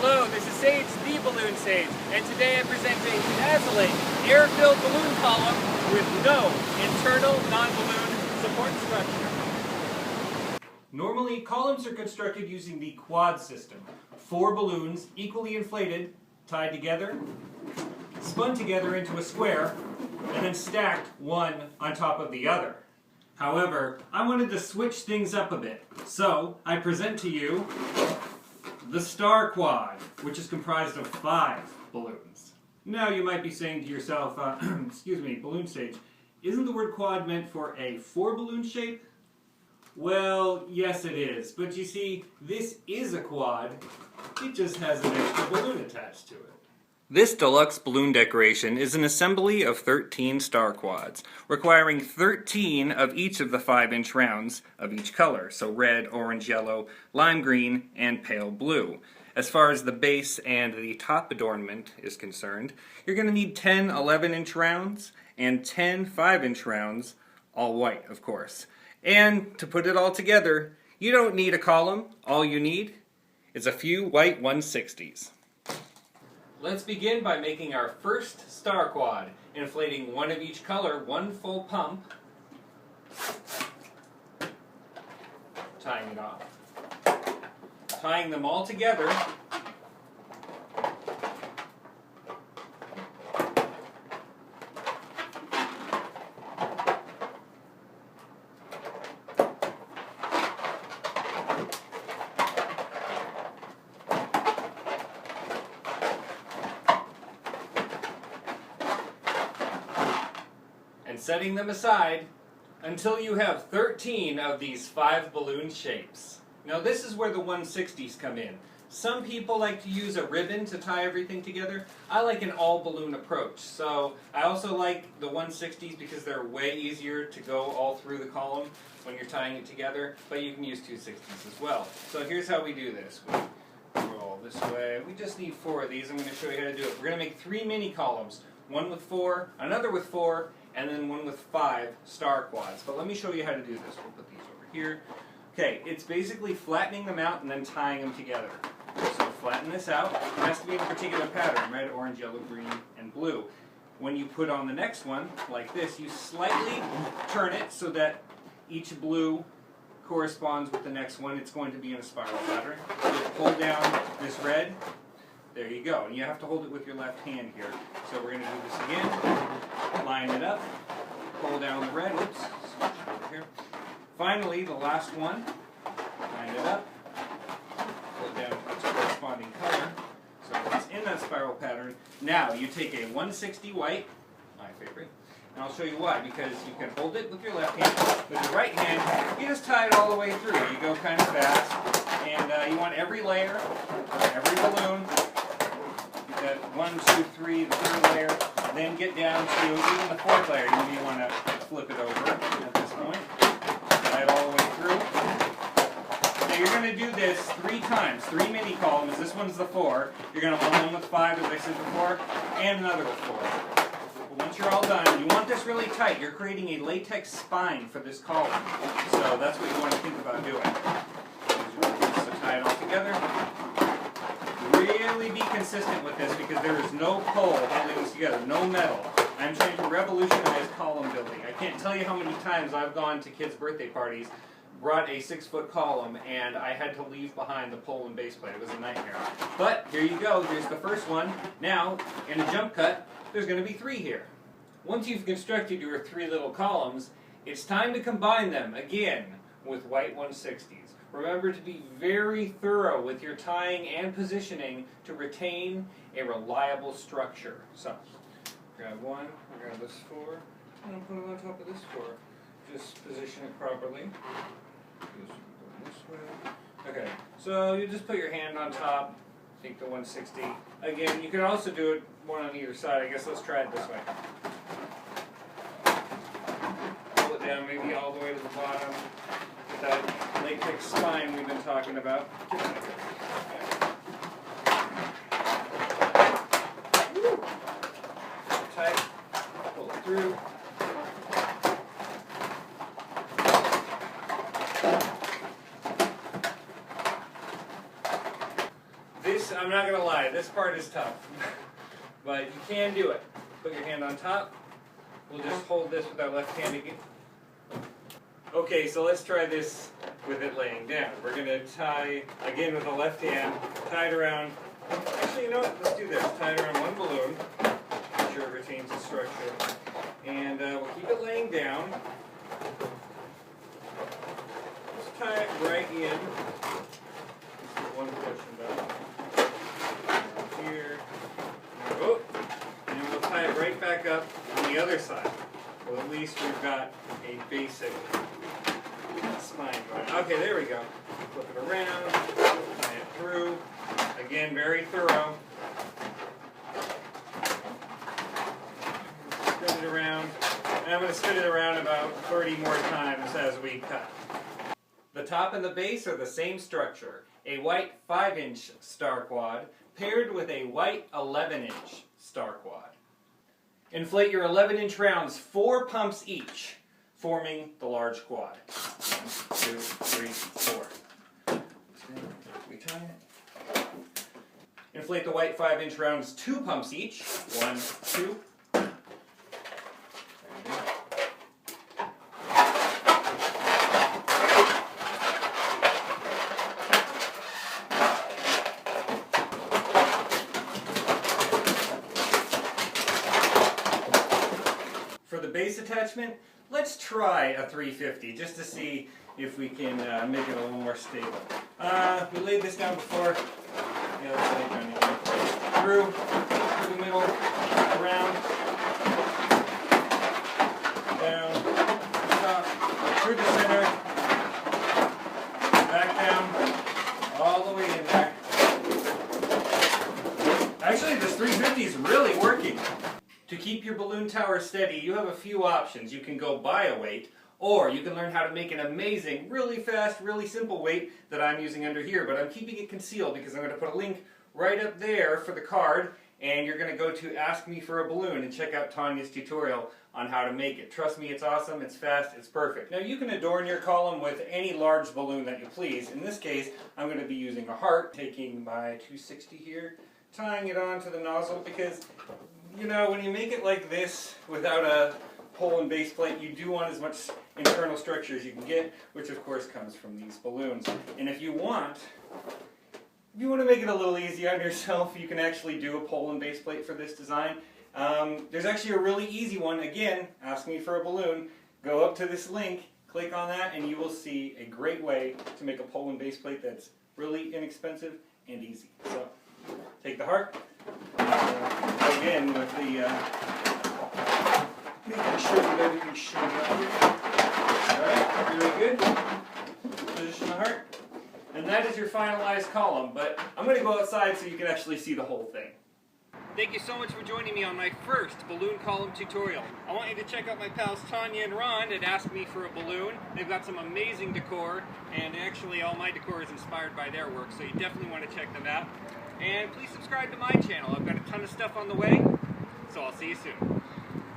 Hello, this is Sage, the Balloon Sage, and today I'm presenting a dazzling air-filled balloon column with no internal non-balloon support structure. Normally, columns are constructed using the quad system. 4 balloons equally inflated, tied together, spun together into a square, and then stacked one on top of the other. However, I wanted to switch things up a bit, so I present to you the Star Quad, which is comprised of 5 balloons. Now you might be saying to yourself, excuse me, Balloon Sage, isn't the word quad meant for a 4 balloon shape? Well, yes it is, but you see, this is a quad, it just has an extra balloon attached to it. This deluxe balloon decoration is an assembly of 13 star quads, requiring 13 of each of the 5-inch rounds of each color, so red, orange, yellow, lime green, and pale blue. As far as the base and the top adornment is concerned, you're going to need 10 11-inch rounds and 10 5-inch rounds, all white, of course. And to put it all together, you don't need a column. All you need is a few white 160s. Let's begin by making our first star quad, inflating one of each color, 1 full pump, tying it off. Tying them all together, and setting them aside until you have 13 of these 5 balloon shapes. Now this is where the 160s come in. Some people like to use a ribbon to tie everything together. I like an all balloon approach. So I also like the 160s because they're way easier to go all through the column when you're tying it together, but you can use 260s as well. So here's how we do this. We roll this way. We just need 4 of these. I'm going to show you how to do it. We're going to make 3 mini columns. One with 4, another with 4, and then one with 5 star quads. But let me show you how to do this. We'll put these over here. Okay, it's basically flattening them out and then tying them together. So flatten this out. It has to be in a particular pattern, red, orange, yellow, green, and blue. When you put on the next one, like this, you slightly turn it so that each blue corresponds with the next one. It's going to be in a spiral pattern. You pull down this red. There you go. And you have to hold it with your left hand here. So we're going to do this again. Line it up. Pull down the red. Oops. Switch it over here. Finally, the last one. Line it up. Pull it down to its corresponding color. So it's in that spiral pattern. Now you take a 160 white, my favorite, and I'll show you why. Because you can hold it with your left hand. With your right hand, you just tie it all the way through. You go kind of fast. And you want every layer, every balloon. 1, 2, 3, the 3rd layer, then get down to even the 4th layer. You may want to flip it over at this point. Tie it all the way through. Now you're going to do this 3 times, 3 mini columns. This one's the 4. You're going to want one with 5, as I said before, and another with 4. But once you're all done, you want this really tight. You're creating a latex spine for this column. So that's what you want to think about doing. So tie it all together. Really be consistent with this because there is no pole holding this together, no metal. I'm trying to revolutionize column building. I can't tell you how many times I've gone to kids' birthday parties, brought a 6-foot column, and I had to leave behind the pole and base plate. It was a nightmare. But here you go, here's the first one. Now, in a jump cut, there's going to be 3 here. Once you've constructed your 3 little columns, it's time to combine them again with white 160s. Remember to be very thorough with your tying and positioning to retain a reliable structure. So, grab one, grab this 4, and put it on top of this 4. Just position it properly. Just go this way. Okay, so you just put your hand on top, take the 160. Again, you can also do it one on either side. I guess let's try it this way. Pull it down maybe all the way to the bottom. That latex spine we've been talking about. Tight, pull it through. This I'm not going to lie, this part is tough. But you can do it. Put your hand on top. We'll just hold this with our left hand again. Okay, so let's try this with it laying down. We're going to tie, again with the left hand, tie it around. Actually, you know what? Let's do this. Tie it around one balloon. Make sure it retains its structure. And we'll keep it laying down. Just tie it right in. Just put one portion down. Here. Oh, and we'll tie it right back up on the other side. Well, at least we've got a basic spine going. Okay, there we go. Flip it around, tie it through. Again, very thorough. Spin it around. And I'm going to spin it around about 30 more times as we cut. The top and the base are the same structure. A white 5-inch star quad paired with a white 11-inch star quad. Inflate your 11-inch rounds 4 pumps each, forming the large quad. 1, 2, 3, 4. Retie it. Inflate the white 5-inch rounds 2 pumps each. 1, 2. For the base attachment, let's try a 350 just to see if we can make it a little more stable. We laid this down before. The other side down again. Through the middle, around, down, top, through the center, back down, all the way in there. Actually, this 350 is really working. To keep your balloon tower steady, you have a few options. You can go buy a weight, or you can learn how to make an amazing, really fast, really simple weight that I'm using under here, but I'm keeping it concealed because I'm going to put a link right up there for the card, and you're going to go to Ask Me for a Balloon and check out Tanya's tutorial on how to make it. Trust me, it's awesome, it's fast, it's perfect. Now you can adorn your column with any large balloon that you please. In this case, I'm going to be using a heart, taking my 260 here, tying it onto the nozzle because, you know, when you make it like this without a pole and base plate, you do want as much internal structure as you can get, which of course comes from these balloons. And if you want to make it a little easy on yourself, you can actually do a pole and base plate for this design. There's actually a really easy one. Again, Ask Me for a Balloon. Go up to this link, click on that, and you will see a great way to make a pole and base plate that's really inexpensive and easy. So, take the heart. Again, with the making sure that everything's showing up here. Alright, very good. Position the heart. And that is your finalized column, but I'm going to go outside so you can actually see the whole thing. Thank you so much for joining me on my first balloon column tutorial. I want you to check out my pals Tanya and Ron at Ask Me for a Balloon. They've got some amazing decor, and actually all my decor is inspired by their work, so you definitely want to check them out. And please subscribe to my channel. I've got a ton of stuff on the way, so I'll see you soon.